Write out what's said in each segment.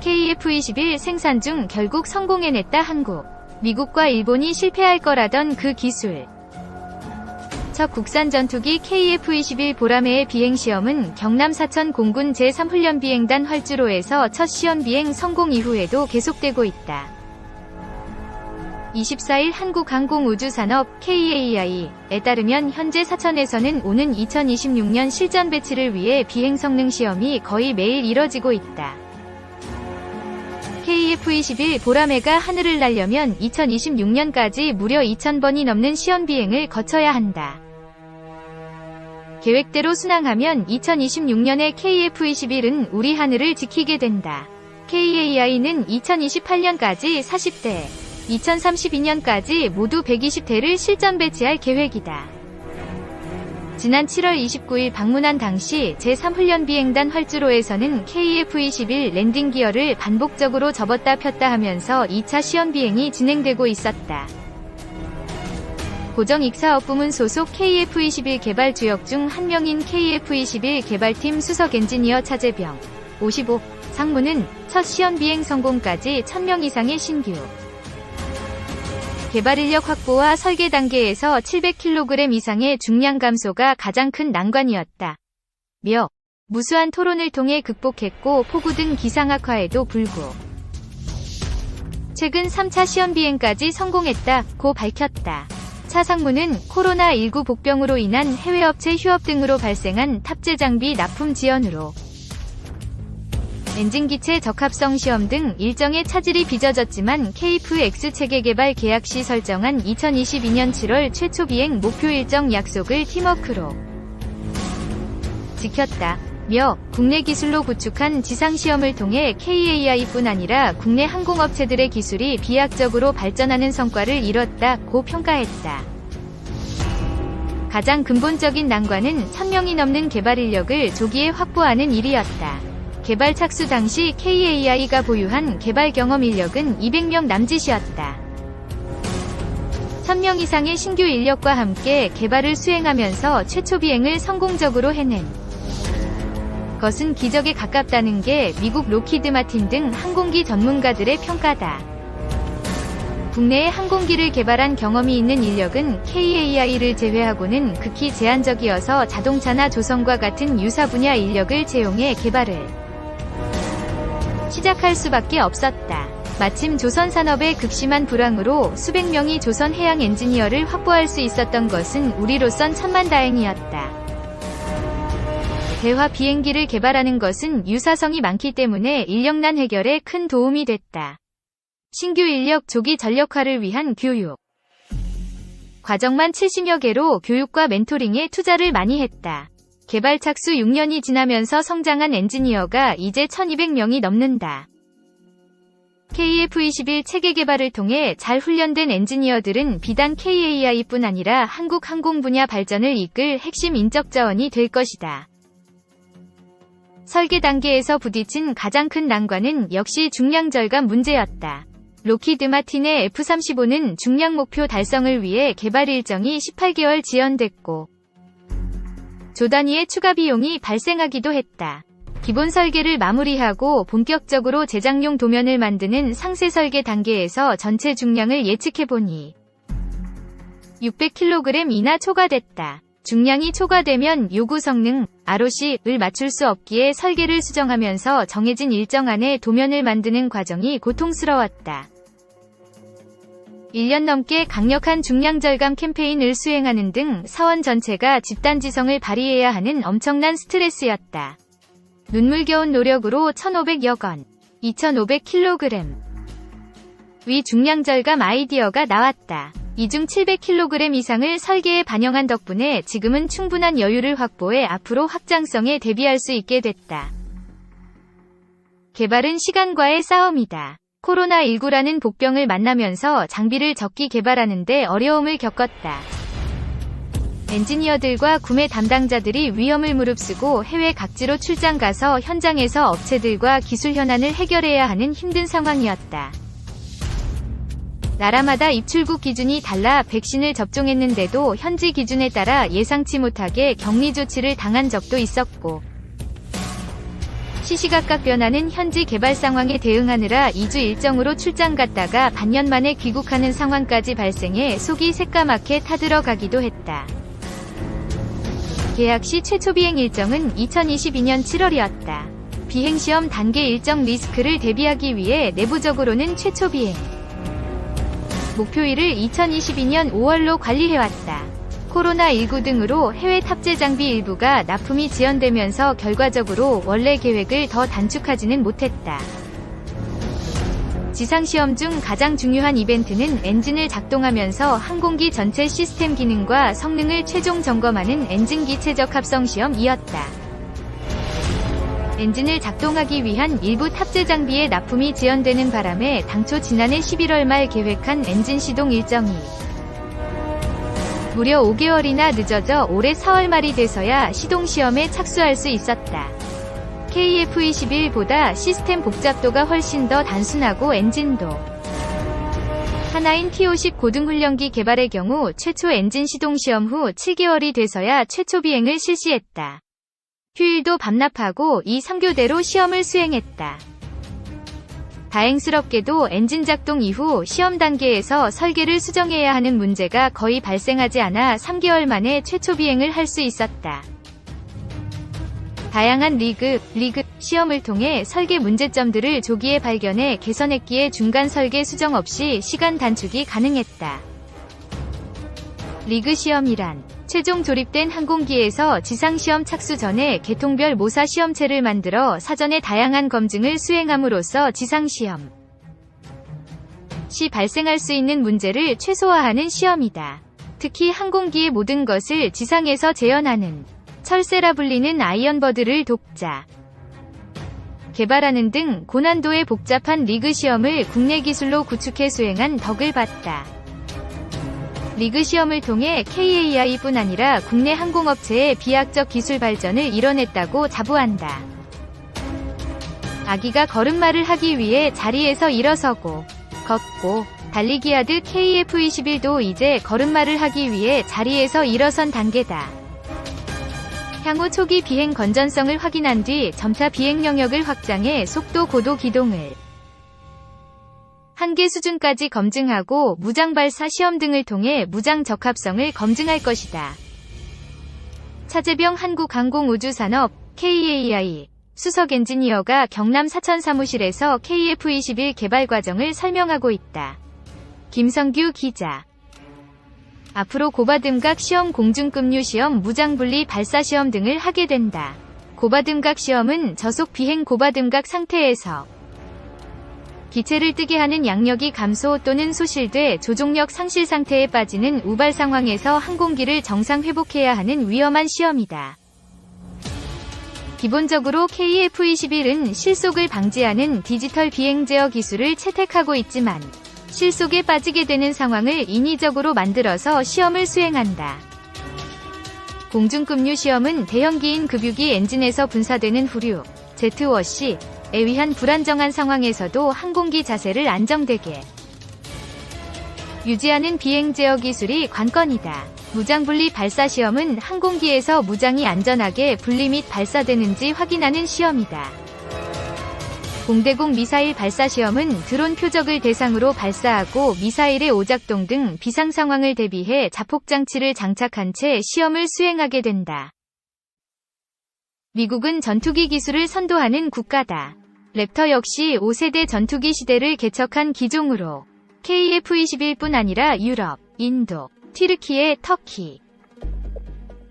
KF-21 생산 중 결국 성공해냈다 한국. 미국과 일본이 실패할 거라던 그 기술. 첫 국산 전투기 KF-21 보라매의 비행시험은 경남 사천 공군 제3훈련비행단 활주로에서 첫 시험비행 성공 이후에도 계속되고 있다. 24일 한국항공우주산업 KAI에 따르면 현재 사천에서는 오는 2026년 실전 배치를 위해 비행 성능 시험이 거의 매일 이뤄지고 있다. KF-21 보라매가 하늘을 날려면 2026년까지 무려 2,000번이 넘는 시험비행을 거쳐야 한다. 계획대로 순항하면 2026년에 KF-21은 우리 하늘을 지키게 된다. KAI는 2028년까지 40대, 2032년까지 모두 120대를 실전 배치할 계획이다. 지난 7월 29일 방문한 당시 제3훈련비행단 활주로에서는 KF-21 랜딩 기어를 반복적으로 접었다 폈다 하면서 2차 시험비행이 진행되고 있었다. 고정익사업부문 소속 KF-21 개발 주역 중 한 명인 KF-21 개발팀 수석 엔지니어 차재병, 55, 상무는 첫 시험비행 성공까지 1,000명 이상의 신규 개발 인력 확보와 설계 단계에서 700kg 이상의 중량 감소가 가장 큰 난관이었다. 며 무수한 토론을 통해 극복했고 폭우 등 기상 악화에도 불구 최근 3차 시험 비행까지 성공했다고 밝혔다. 차 상무는 코로나19 복병으로 인한 해외 업체 휴업 등으로 발생한 탑재 장비 납품 지연으로 엔진기체 적합성 시험 등 일정의 차질이 빚어졌지만 KF-X 체계 개발 계약 시 설정한 2022년 7월 최초 비행 목표 일정 약속을 팀워크로 지켰다. 며 국내 기술로 구축한 지상시험을 통해 KAI뿐 아니라 국내 항공업체들의 기술이 비약적으로 발전하는 성과를 이뤘다고 평가했다. 가장 근본적인 난관은 1,000명이 넘는 개발 인력을 조기에 확보하는 일이었다. 개발 착수 당시 KAI가 보유한 개발 경험 인력은 200명 남짓이었다. 1,000명 이상의 신규 인력과 함께 개발을 수행하면서 최초 비행을 성공적으로 해낸 것은 기적에 가깝다는 게 미국 로키드 마틴 등 항공기 전문가들의 평가다. 국내에 항공기를 개발한 경험이 있는 인력은 KAI를 제외하고는 극히 제한적이어서 자동차나 조선과 같은 유사 분야 인력을 채용해 개발을 시작할 수밖에 없었다. 마침 조선 산업의 극심한 불황으로 수백 명이 조선 해양 엔지니어를 확보할 수 있었던 것은 우리로선 천만다행이었다. 대화 비행기를 개발하는 것은 유사성이 많기 때문에 인력난 해결에 큰 도움이 됐다. 신규 인력 조기 전력화를 위한 교육 과정만 70여 개로 교육과 멘토링에 투자를 많이 했다. 개발 착수 6년이 지나면서 성장한 엔지니어가 이제 1,200명이 넘는다. KF-21 체계 개발을 통해 잘 훈련된 엔지니어들은 비단 KAI뿐 아니라 한국 항공 분야 발전을 이끌 핵심 인적 자원이 될 것이다. 설계 단계에서 부딪힌 가장 큰 난관은 역시 중량 절감 문제였다. 로키드 마틴의 F-35는 중량 목표 달성을 위해 개발 일정이 18개월 지연됐고 조 단위의 추가 비용이 발생하기도 했다. 기본 설계를 마무리하고 본격적으로 제작용 도면을 만드는 상세 설계 단계에서 전체 중량을 예측해보니 600kg 이나 초과됐다. 중량이 초과되면 요구 성능, ROC를 맞출 수 없기에 설계를 수정하면서 정해진 일정 안에 도면을 만드는 과정이 고통스러웠다. 1년 넘게 강력한 중량 절감 캠페인을 수행하는 등 사원 전체가 집단지성을 발휘해야 하는 엄청난 스트레스였다. 눈물겨운 노력으로 1,500여 건, 2,500kg 위 중량 절감 아이디어가 나왔다. 이 중 700kg 이상을 설계에 반영한 덕분에 지금은 충분한 여유를 확보해 앞으로 확장성에 대비할 수 있게 됐다. 개발은 시간과의 싸움이다. 코로나19라는 복병을 만나면서 장비를 적기 개발하는 데 어려움을 겪었다. 엔지니어들과 구매 담당자들이 위험을 무릅쓰고 해외 각지로 출장 가서 현장에서 업체들과 기술 현안을 해결해야 하는 힘든 상황이었다. 나라마다 입출국 기준이 달라 백신을 접종했는데도 현지 기준에 따라 예상치 못하게 격리 조치를 당한 적도 있었고 시시각각 변하는 현지 개발 상황에 대응하느라 2주 일정으로 출장 갔다가 반년 만에 귀국하는 상황까지 발생해 속이 새까맣게 타들어가기도 했다. 계약 시 최초 비행 일정은 2022년 7월이었다. 비행시험 단계 일정 리스크를 대비하기 위해 내부적으로는 최초 비행 목표일을 2022년 5월로 관리해왔다. 코로나19 등으로 해외 탑재 장비 일부가 납품이 지연되면서 결과적으로 원래 계획을 더 단축하지는 못했다. 지상시험 중 가장 중요한 이벤트는 엔진을 작동하면서 항공기 전체 시스템 기능과 성능을 최종 점검하는 엔진기 최적 합성 시험이었다. 엔진을 작동하기 위한 일부 탑재 장비의 납품이 지연되는 바람에 당초 지난해 11월 말 계획한 엔진 시동 일정이 무려 5개월이나 늦어져 올해 4월 말이 돼서야 시동시험에 착수할 수 있었다. KF-21보다 시스템 복잡도가 훨씬 더 단순하고 엔진도 하나인 T-50 고등훈련기 개발의 경우 최초 엔진 시동시험 후 7개월이 돼서야 최초 비행을 실시했다. 휴일도 반납하고 이 3교대로 시험을 수행했다. 다행스럽게도 엔진 작동 이후 시험 단계에서 설계를 수정해야 하는 문제가 거의 발생하지 않아 3개월 만에 최초 비행을 할 수 있었다. 다양한 리그 시험을 통해 설계 문제점들을 조기에 발견해 개선했기에 중간 설계 수정 없이 시간 단축이 가능했다. 리그 시험이란 최종 조립된 항공기에서 지상시험 착수 전에 계통별 모사 시험체를 만들어 사전에 다양한 검증을 수행함으로써 지상시험 시 발생할 수 있는 문제를 최소화하는 시험이다. 특히 항공기의 모든 것을 지상에서 재현하는 철새라 불리는 아이언버드를 독자 개발하는 등 고난도의 복잡한 리그 시험을 국내 기술로 구축해 수행한 덕을 봤다. 리그 시험을 통해 KAI뿐 아니라 국내 항공업체의 비약적 기술 발전을 이뤄냈다고 자부한다. 아기가 걸음마를 하기 위해 자리에서 일어서고 걷고 달리기 하듯 KF-21도 이제 걸음마를 하기 위해 자리에서 일어선 단계다. 향후 초기 비행 건전성을 확인한 뒤 점차 비행 영역을 확장해 속도 고도 기동을 한계 수준까지 검증하고 무장 발사 시험 등을 통해 무장 적합성을 검증할 것이다. 차재병 한국항공우주산업 KAI 수석 엔지니어가 경남 사천 사무실에서 KF-21 개발 과정을 설명하고 있다. 김성규 기자. 앞으로 고바등각 시험, 공중급류 시험, 무장분리 발사 시험 등을 하게 된다. 고바등각 시험은 저속 비행 고바등각 상태에서 기체를 뜨게 하는 양력이 감소 또는 소실돼 조종력 상실 상태에 빠지는 우발 상황에서 항공기를 정상 회복해야 하는 위험한 시험이다. 기본적으로 KF-21은 실속을 방지하는 디지털 비행 제어 기술을 채택하고 있지만 실속에 빠지게 되는 상황을 인위적으로 만들어서 시험을 수행한다. 공중급류 시험은 대형기인 급유기 엔진에서 분사되는 후류, 제트워시에 의한 불안정한 상황에서도 항공기 자세를 안정되게 유지하는 비행 제어 기술이 관건이다. 무장분리 발사 시험은 항공기에서 무장이 안전하게 분리 및 발사되는지 확인하는 시험이다. 공대공 미사일 발사 시험은 드론 표적을 대상으로 발사하고 미사일의 오작동 등 비상 상황을 대비해 자폭장치를 장착한 채 시험을 수행하게 된다. 미국은 전투기 기술을 선도하는 국가다. 랩터 역시 5세대 전투기 시대를 개척한 기종으로 KF-21뿐 아니라 유럽, 인도, 튀르키예, 터키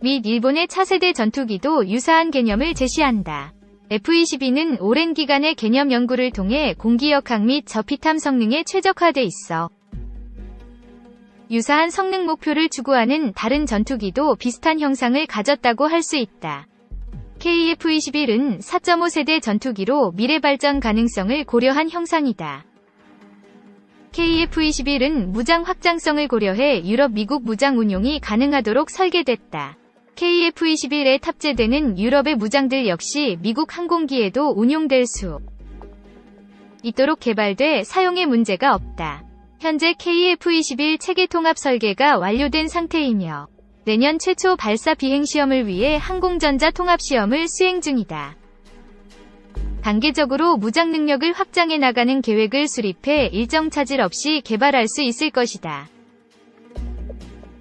및 일본의 차세대 전투기도 유사한 개념을 제시한다. F-22는 오랜 기간의 개념 연구를 통해 공기 역학 및 저피탐 성능에 최적화돼 있어 유사한 성능 목표를 추구하는 다른 전투기도 비슷한 형상을 가졌다고 할 수 있다. KF-21은 4.5세대 전투기로 미래 발전 가능성을 고려한 형상이다. KF-21은 무장 확장성을 고려해 유럽, 미국 무장 운용이 가능하도록 설계됐다. KF-21에 탑재되는 유럽의 무장들 역시 미국 항공기에도 운용될 수 있도록 개발돼 사용에 문제가 없다. 현재 KF-21 체계 통합 설계가 완료된 상태이며 내년 최초 발사 비행 시험을 위해 항공전자 통합 시험을 수행 중이다. 단계적으로 무장 능력을 확장해 나가는 계획을 수립해 일정 차질 없이 개발할 수 있을 것이다.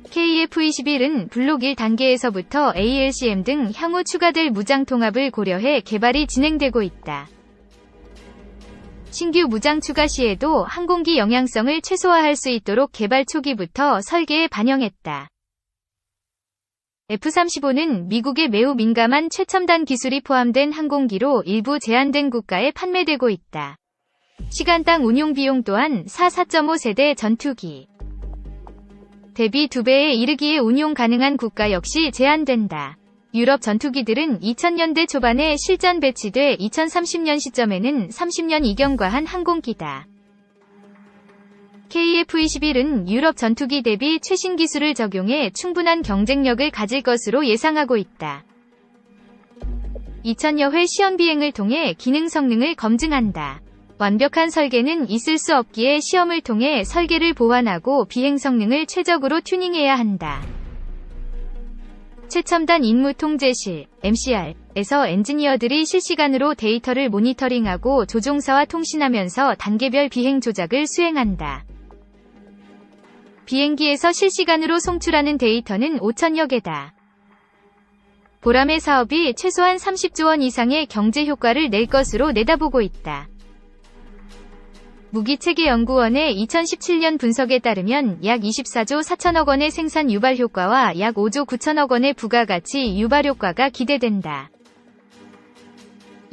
KF-21은 블록 1단계에서부터 ALCM 등 향후 추가될 무장 통합을 고려해 개발이 진행되고 있다. 신규 무장 추가 시에도 항공기 영향성을 최소화할 수 있도록 개발 초기부터 설계에 반영했다. F-35는 미국의 매우 민감한 최첨단 기술이 포함된 항공기로 일부 제한된 국가에 판매되고 있다. 시간당 운용 비용 또한 4.5 세대 전투기 대비 2배에 이르기에 운용 가능한 국가 역시 제한된다. 유럽 전투기들은 2000년대 초반에 실전 배치돼 2030년 시점에는 30년 이경과한 항공기다. KF-21은 유럽 전투기 대비 최신 기술을 적용해 충분한 경쟁력을 가질 것으로 예상하고 있다. 2000여 회 시험 비행을 통해 기능 성능을 검증한다. 완벽한 설계는 있을 수 없기에 시험을 통해 설계를 보완하고 비행 성능을 최적으로 튜닝해야 한다. 최첨단 임무 통제실 MCR에서 엔지니어들이 실시간으로 데이터를 모니터링하고 조종사와 통신하면서 단계별 비행 조작을 수행한다. 비행기에서 실시간으로 송출하는 데이터는 5,000여 개다. 보람의 사업이 최소한 30조 원 이상의 경제 효과를 낼 것으로 내다보고 있다. 무기체계연구원의 2017년 분석에 따르면 약 24조 4천억 원의 생산 유발 효과와 약 5조 9천억 원의 부가가치 유발 효과가 기대된다.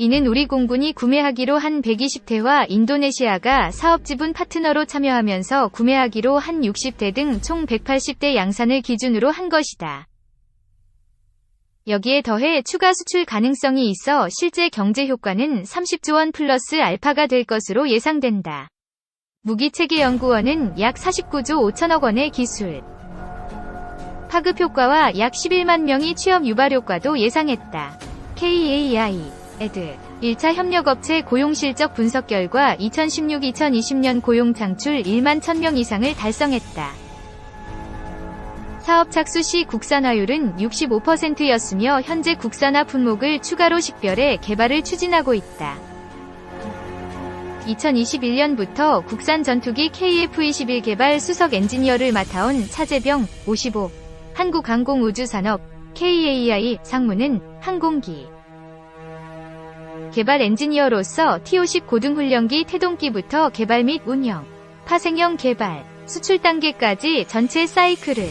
이는 우리 공군이 구매하기로 한 120대와 인도네시아가 사업 지분 파트너로 참여하면서 구매하기로 한 60대 등 총 180대 양산을 기준으로 한 것이다. 여기에 더해 추가 수출 가능성이 있어 실제 경제 효과는 30조 원 플러스 알파가 될 것으로 예상된다. 무기체계연구원은 약 49조 5천억 원의 기술 파급 효과와 약 11만 명이 취업 유발 효과도 예상했다. KAI 에드 1차 협력업체 고용 실적 분석 결과 2016-2020년 고용 창출 1만 1000명 이상을 달성했다. 사업 착수 시 국산화율은 65%였으며 현재 국산화 품목을 추가로 식별해 개발을 추진하고 있다. 2021년부터 국산 전투기 KF-21 개발 수석 엔지니어를 맡아온 차재병 55 한국항공우주산업 KAI 상무는 항공기 개발 엔지니어로서 T-50 고등훈련기 태동기부터 개발 및 운영, 파생형 개발, 수출 단계까지 전체 사이클을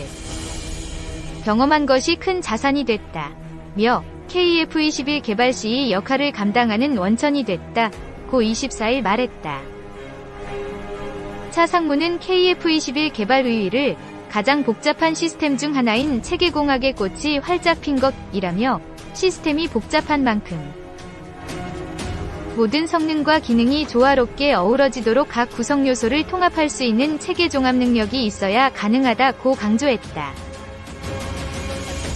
경험한 것이 큰 자산이 됐다. 며 KF-21 개발 시 역할을 감당하는 원천이 됐다. 고 24일 말했다. 차 상무는 KF-21 개발 의의를 가장 복잡한 시스템 중 하나인 체계공학의 꽃이 활짝 핀 것이라며 시스템이 복잡한 만큼 모든 성능과 기능이 조화롭게 어우러지도록 각 구성 요소를 통합할 수 있는 체계 종합 능력이 있어야 가능하다고 강조했다.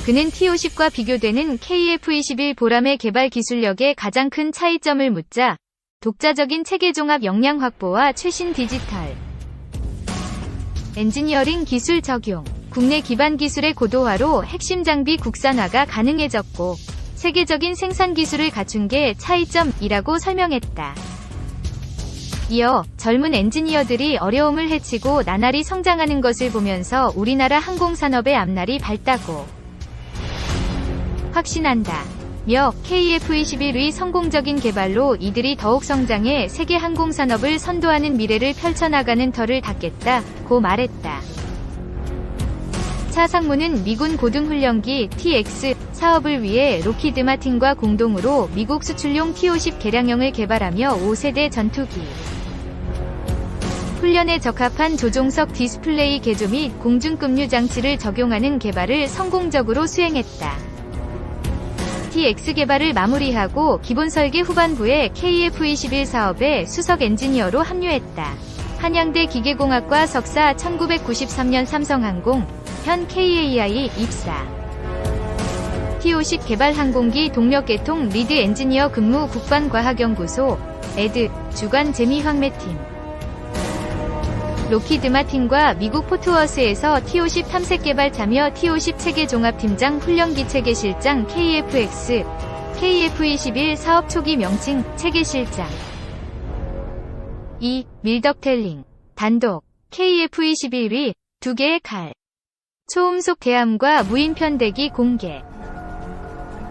그는 T-50과 비교되는 KF-21 보람의 개발 기술력에 가장 큰 차이점을 묻자 독자적인 체계 종합 역량 확보와 최신 디지털 엔지니어링 기술 적용, 국내 기반 기술의 고도화로 핵심 장비 국산화가 가능해졌고 세계적인 생산 기술을 갖춘 게 차이점이라고 설명했다. 이어 젊은 엔지니어들이 어려움을 헤치고 나날이 성장하는 것을 보면서 우리나라 항공산업의 앞날이 밝다고 확신한다. 며 KF-21의 성공적인 개발로 이들이 더욱 성장해 세계 항공산업을 선도하는 미래를 펼쳐나가는 터를 닫겠다고 말했다. 차 상무는 미군 고등훈련기 TX 사업을 위해 로키드 마틴과 공동으로 미국 수출용 T-50 개량형을 개발하며 5세대 전투기 훈련에 적합한 조종석 디스플레이 개조 및 공중급류 장치를 적용하는 개발을 성공적으로 수행했다. TX 개발을 마무리하고 기본 설계 후반부에 KF-21 사업에 수석 엔지니어로 합류했다. 한양대 기계공학과 석사 1993년 삼성항공, 현 KAI 입사. T-50 개발 항공기 동력계통 리드 엔지니어 근무 국방과학연구소, 에드, 주관 재미황매팀. 로키드 마틴과 미국 포트워스에서 T-50 탐색 개발 참여 T-50 체계 종합팀장 훈련기 체계 실장 KFX KF-21 사업 초기 명칭, 체계 실장. 2. 밀덕텔링. 단독. KF-21이 2개의 칼. 초음속 대함과 무인 편대기 공개.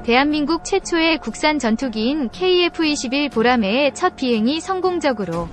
대한민국 최초의 국산 전투기인 KF-21 보라매의 첫 비행이 성공적으로